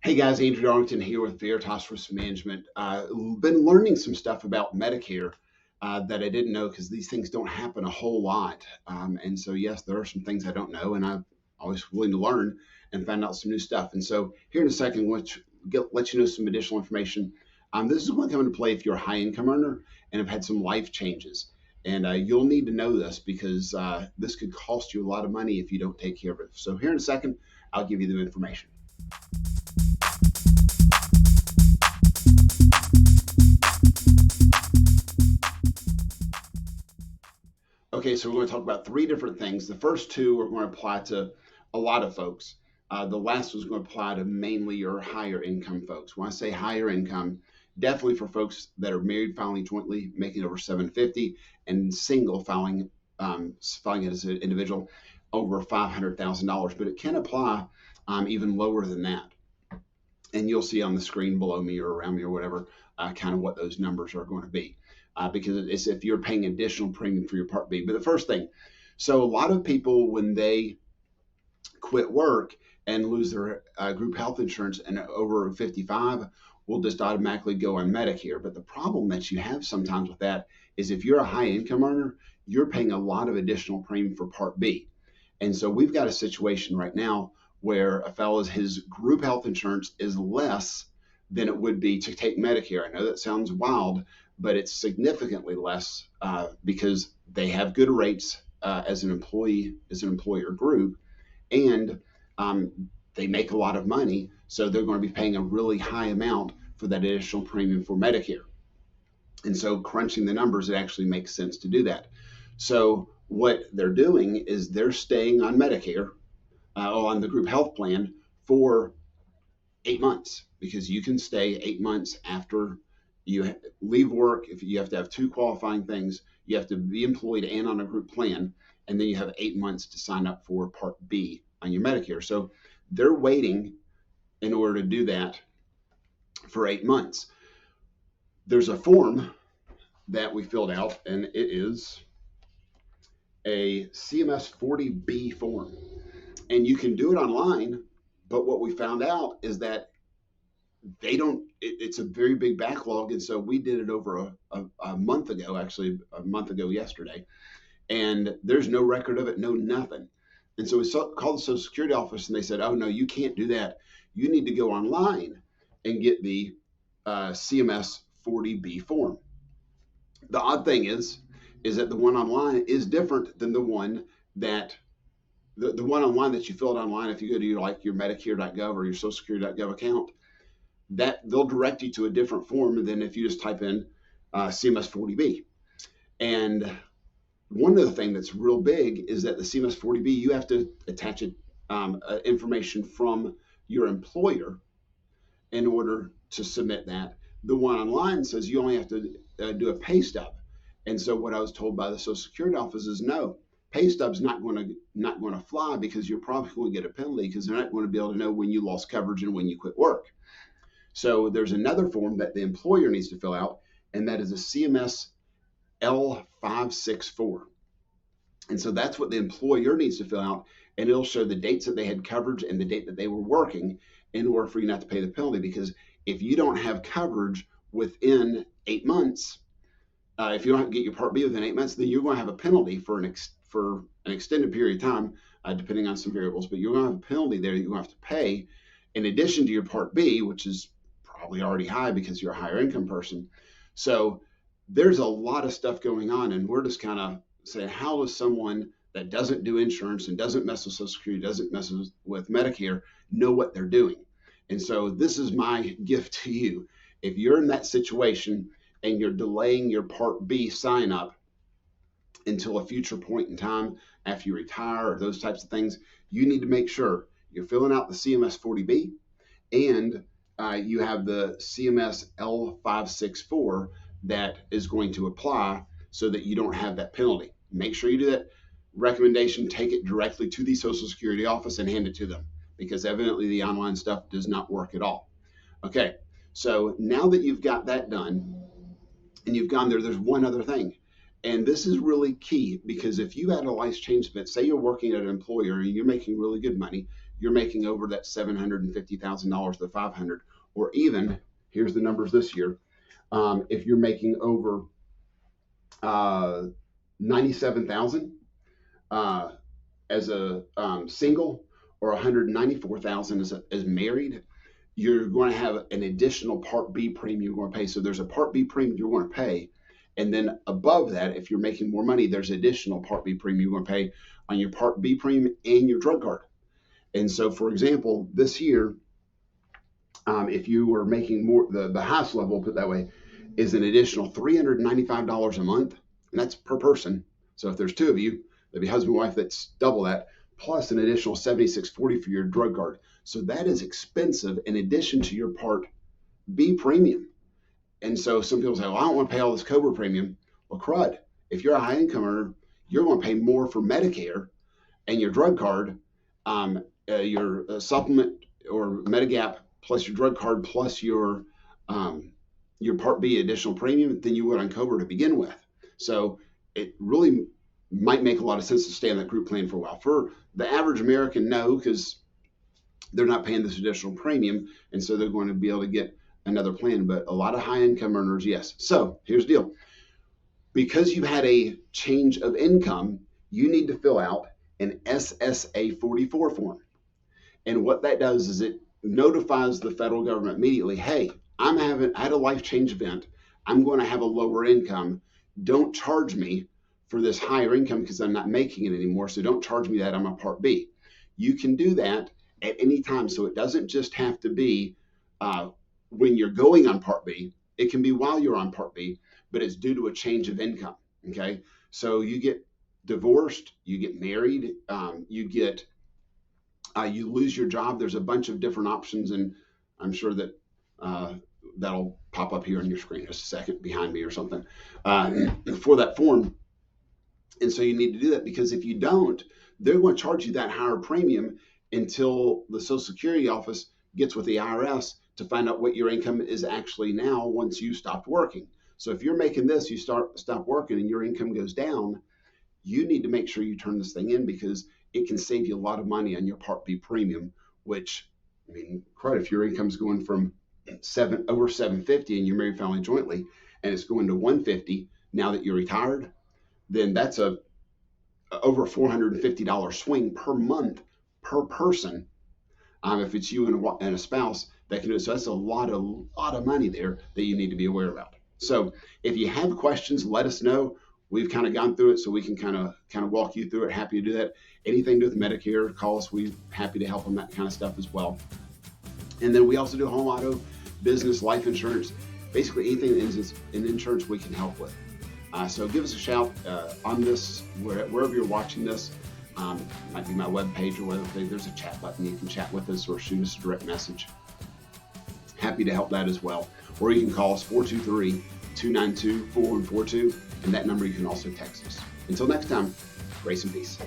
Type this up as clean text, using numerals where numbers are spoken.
Hey guys, Andrew Darlington here with Veritas Risk Management. Been learning some stuff about Medicare that I didn't know because these things don't happen a whole lot. And so, yes, there are some things I don't know, and I'm always willing to learn and find out some new stuff. And so, here in a second, I want to let you know some additional information. This is going to come into play if you're a high income earner and have had some life changes. And you'll need to know this because this could cost you a lot of money if you don't take care of it. So, here in a second, I'll give you the information. Okay, so we're going to talk about three different things. The first two are going to apply to a lot of folks. The last was going to apply to mainly your higher income folks. When I say higher income, definitely for folks that are married filing jointly, making over 750, and single filing it as an individual over $500,000. But it can apply even lower than that. And you'll see on the screen below me or around me or whatever, kind of what those numbers are going to be. Because it's if you're paying additional premium for your Part B. But the first thing, so a lot of people, when they quit work and lose their group health insurance and over 55, will just automatically go on Medicare. But the problem that you have sometimes with that is if you're a high income earner, you're paying a lot of additional premium for Part B. And so we've got a situation right now where a fellow's his group health insurance is less than it would be to take Medicare. I know that sounds wild, but it's significantly less because they have good rates as an employer group, and they make a lot of money, so they're going to be paying a really high amount for that additional premium for Medicare. And so crunching the numbers, it actually makes sense to do that. So what they're doing is they're staying on Medicare, on the group health plan for 8 months, because you can stay 8 months after you leave work. If you have to have two qualifying things, you have to be employed and on a group plan, and then you have 8 months to sign up for Part B on your Medicare. So they're waiting in order to do that for 8 months. There's a form that we filled out, and it is a CMS 40B form, and you can do it online. But what we found out is that it's a very big backlog. And so we did it over a month ago, actually a month ago yesterday, and there's no record of it, no nothing. And so we called the Social Security office, and they said, oh no, you can't do that. You need to go online and get the CMS 40B form. The odd thing is that the one online is different than the one that the one online that you filled online. If you go to your Medicare.gov or your SocialSecurity.gov account, that they'll direct you to a different form than if you just type in CMS 40B. And one of the things that's real big is that the CMS 40B, you have to attach information from your employer in order to submit that. The one online says you only have to do a pay stub. And so what I was told by the Social Security office is no, pay stub's not going to fly, because you're probably going to get a penalty, because they're not going to be able to know when you lost coverage and when you quit work. So there's another form that the employer needs to fill out, and that is a CMS L564. And so that's what the employer needs to fill out, and it'll show the dates that they had coverage and the date that they were working in order for you not to pay the penalty. Because if you don't have coverage within 8 months, if you don't get your Part B within 8 months, then you're going to have a penalty for an extended period of time, depending on some variables. But you're going to have a penalty there you're going to have to pay in addition to your Part B, which is probably already high because you're a higher income person. So there's a lot of stuff going on, and we're just kind of saying, how does someone that doesn't do insurance and doesn't mess with Social Security, doesn't mess with Medicare, know what they're doing? And so this is my gift to you. If you're in that situation and you're delaying your Part B sign up until a future point in time after you retire or those types of things, you need to make sure you're filling out the CMS 40B and you have the CMS L564 that is going to apply so that you don't have that penalty. Make sure you do that recommendation, take it directly to the Social Security office and hand it to them, because evidently the online stuff does not work at all. Okay, so now that you've got that done and you've gone there, there's one other thing. And this is really key, because if you had a life change event, say you're working at an employer and you're making really good money, you're making over that $750,000 to $500, or even here's the numbers this year. If you're making over 97,000 as a single, or 194,000 as married, you're going to have an additional Part B premium you're going to pay. So there's a Part B premium you're going to pay, and then above that, if you're making more money, there's additional Part B premium you're going to pay on your Part B premium and your drug card. And so, for example, this year, if you were making more, the highest level, put it that way, is an additional $395 a month, and that's per person. So if there's two of you, that'd be husband and wife, that's double that, plus an additional $76.40 for your drug card. So that is expensive in addition to your Part B premium. And so some people say, well, I don't want to pay all this COBRA premium. Well, crud, if you're a high income earner, you're going to pay more for Medicare and your drug card, your supplement or Medigap, plus your drug card, plus your Part B additional premium than you would on COBRA to begin with. So it really might make a lot of sense to stay on that group plan for a while. For the average American, no, because they're not paying this additional premium, and so they're going to be able to get another plan. But a lot of high income earners, yes. So here's the deal. Because you've had a change of income, you need to fill out an SSA 44 form. And what that does is it notifies the federal government immediately, hey, I had a life change event. I'm going to have a lower income. Don't charge me for this higher income because I'm not making it anymore. So don't charge me that. I'm a Part B. You can do that at any time. So it doesn't just have to be when you're going on Part B. It can be while you're on Part B, but it's due to a change of income. Okay. So you get divorced, you get married, you lose your job. There's a bunch of different options, and I'm sure that that'll pop up here on your screen just a second behind me or something for that form. And so you need to do that, because if you don't, they're going to charge you that higher premium until the Social Security office gets with the IRS to find out what your income is actually now once you stopped working. So if you're making this, you stop working and your income goes down, you need to make sure you turn this thing in, because it can save you a lot of money on your Part B premium, which, I mean, crud, if your income's going from over 750 and you're married, family, jointly, and it's going to 150 now that you're retired, then that's over $450 swing per month per person. If it's you and a spouse that can do it. So that's a lot of money there that you need to be aware about. So if you have questions, let us know. We've kind of gone through it, so we can kind of walk you through it. Happy to do that. Anything to do with Medicare, call us. We're happy to help on that kind of stuff as well. And then we also do home, auto, business, life insurance, basically anything in insurance we can help with. So give us a shout on this, wherever you're watching this. Might be my webpage or whatever. There's a chat button. You can chat with us or shoot us a direct message. Happy to help that as well. Or you can call us 423-292-4142, and that number you can also text us. Until next time, grace and peace.